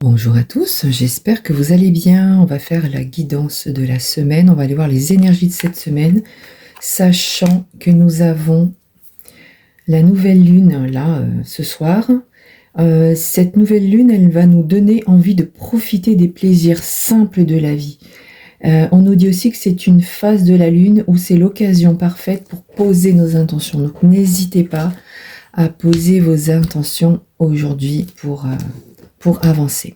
Bonjour à tous, j'espère que vous allez bien. On va faire la guidance de la semaine. On va aller voir les énergies de cette semaine, sachant que nous avons la nouvelle lune là ce soir. Cette nouvelle lune, elle va nous donner envie de profiter des plaisirs simples de la vie. On nous dit aussi que c'est une phase de la lune où c'est l'occasion parfaite pour poser nos intentions. Donc n'hésitez pas à poser vos intentions aujourd'hui pour avancer.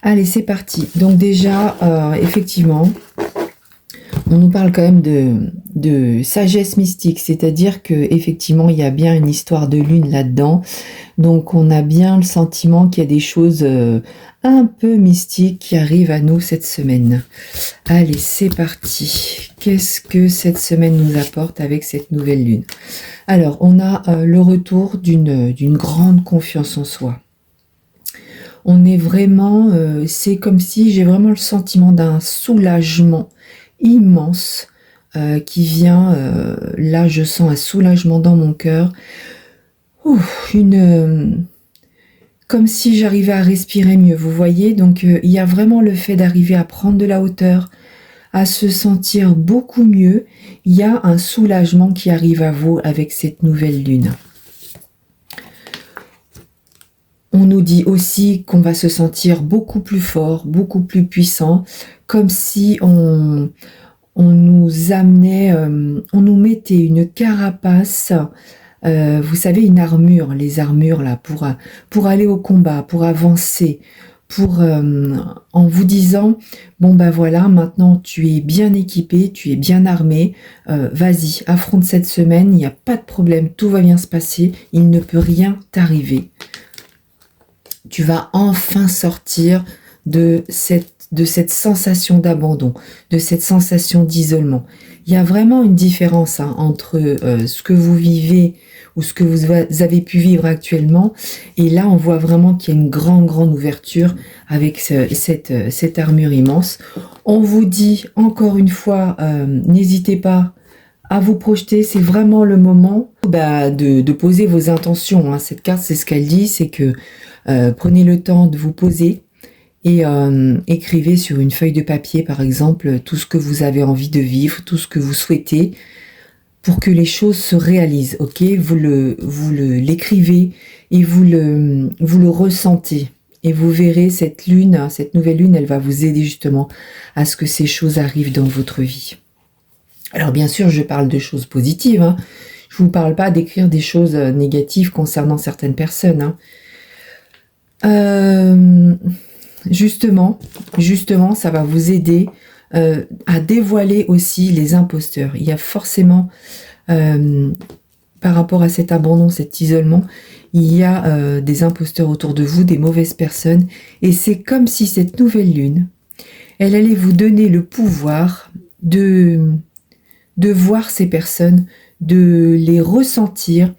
Allez, c'est parti. Donc déjà, effectivement, on nous parle quand même de sagesse mystique, c'est-à-dire que effectivement, il y a bien une histoire de lune là-dedans. Donc, on a bien le sentiment qu'il y a des choses un peu mystiques qui arrivent à nous cette semaine. Allez, c'est parti. Qu'est-ce que cette semaine nous apporte avec cette nouvelle lune? Alors, on a le retour d'une grande confiance en soi. On est vraiment, c'est comme si j'ai vraiment le sentiment d'un soulagement immense qui vient, là je sens un soulagement dans mon cœur, comme si j'arrivais à respirer mieux, vous voyez? Donc il y a vraiment le fait d'arriver à prendre de la hauteur, à se sentir beaucoup mieux. Il y a un soulagement qui arrive à vous avec cette nouvelle lune. On nous dit aussi qu'on va se sentir beaucoup plus fort, beaucoup plus puissant, comme si on nous amenait, on nous mettait une carapace, vous savez, une armure, les armures là, pour aller au combat, pour avancer, en vous disant, bon ben voilà, maintenant tu es bien équipé, tu es bien armé, vas-y, affronte cette semaine, il n'y a pas de problème, tout va bien se passer, il ne peut rien t'arriver. Tu vas enfin sortir de cette sensation d'abandon, de cette sensation d'isolement. Il y a vraiment une différence entre ce que vous vivez ou ce que vous avez pu vivre actuellement. Et là, on voit vraiment qu'il y a une grande ouverture avec cette armure immense. On vous dit encore une fois, n'hésitez pas à vous projeter, c'est vraiment le moment de poser vos intentions. Cette carte, c'est ce qu'elle dit, c'est que prenez le temps de vous poser et écrivez sur une feuille de papier, par exemple, tout ce que vous avez envie de vivre, tout ce que vous souhaitez, pour que les choses se réalisent, ok? Vous l'écrivez et vous le ressentez. Et vous verrez cette lune, cette nouvelle lune, elle va vous aider justement à ce que ces choses arrivent dans votre vie. Alors bien sûr, je parle de choses positives. Je ne vous parle pas d'écrire des choses négatives concernant certaines personnes. Justement, ça va vous aider à dévoiler aussi les imposteurs. Il y a forcément, par rapport à cet abandon, cet isolement, il y a des imposteurs autour de vous, des mauvaises personnes. Et c'est comme si cette nouvelle lune, elle allait vous donner le pouvoir de voir ces personnes, de les ressentir,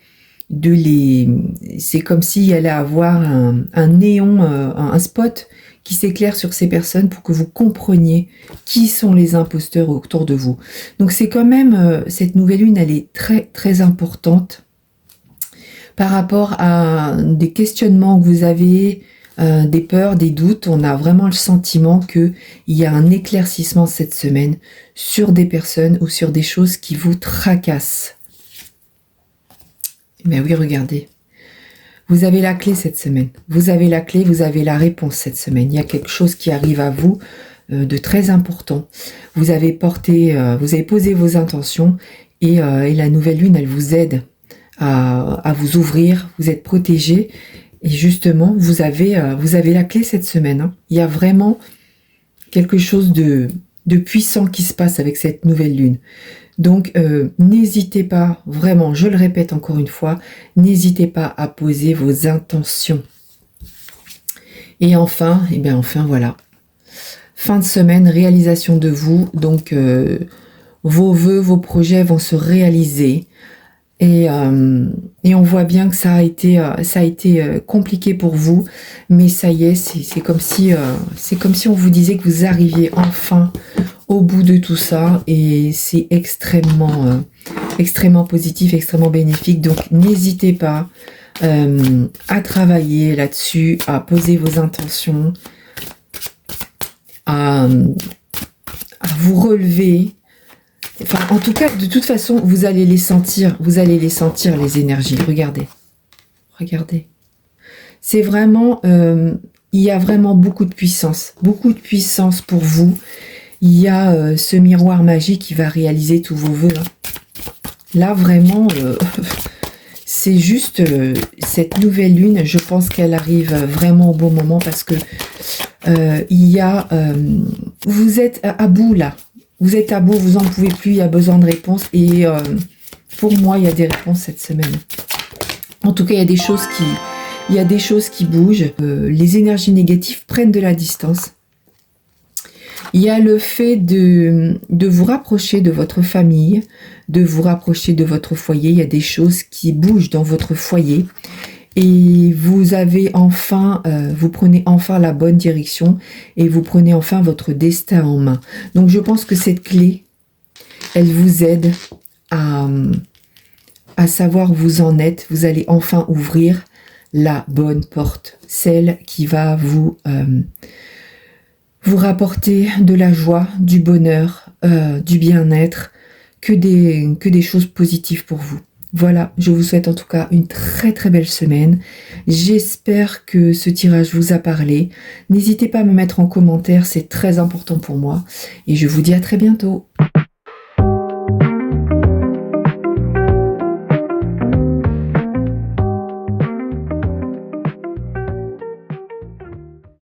c'est comme s'il allait avoir un néon, un spot qui s'éclaire sur ces personnes pour que vous compreniez qui sont les imposteurs autour de vous. Donc c'est quand même, cette nouvelle lune, elle est très importante par rapport à des questionnements que vous avez, des peurs, des doutes. On a vraiment le sentiment qu'il y a un éclaircissement cette semaine sur des personnes ou sur des choses qui vous tracassent. Mais oui, regardez. Vous avez la clé cette semaine. Vous avez la clé, vous avez la réponse cette semaine. Il y a quelque chose qui arrive à vous de très important. Vous avez posé vos intentions et la nouvelle lune, elle vous aide à vous ouvrir. Vous êtes protégé et justement, vous avez la clé cette semaine. Il y a vraiment quelque chose de puissant qui se passe avec cette nouvelle lune. Donc, n'hésitez pas, vraiment, je le répète encore une fois, n'hésitez pas à poser vos intentions. Et enfin, voilà. Fin de semaine, réalisation de vous. Donc, vos vœux, vos projets vont se réaliser. Et on voit bien que ça a été compliqué pour vous, mais ça y est, c'est comme si on vous disait que vous arriviez enfin au bout de tout ça, et c'est extrêmement positif, extrêmement bénéfique. Donc n'hésitez pas à travailler là-dessus, à poser vos intentions, à vous relever. Enfin, en tout cas, de toute façon, vous allez les sentir, les énergies. Regardez, regardez. C'est vraiment, il y a vraiment beaucoup de puissance pour vous. Il y a ce miroir magique qui va réaliser tous vos vœux. Hein. Là, vraiment, c'est juste cette nouvelle lune, je pense qu'elle arrive vraiment au bon moment parce que il y a, vous êtes à bout là. Vous êtes à bout, vous en pouvez plus, il y a besoin de réponses. Et pour moi, il y a des réponses cette semaine. En tout cas, il y a des choses qui bougent. Les énergies négatives prennent de la distance. Il y a le fait de vous rapprocher de votre famille, de vous rapprocher de votre foyer. Il y a des choses qui bougent dans votre foyer. Et vous avez enfin, vous prenez enfin la bonne direction et vous prenez enfin votre destin en main. Donc je pense que cette clé, elle vous aide à savoir où vous en êtes. Vous allez enfin ouvrir la bonne porte, celle qui va vous rapporter de la joie, du bonheur, du bien-être, que des choses positives pour vous. Voilà, je vous souhaite en tout cas une très très belle semaine. J'espère que ce tirage vous a parlé. N'hésitez pas à me mettre en commentaire, c'est très important pour moi. Et je vous dis à très bientôt.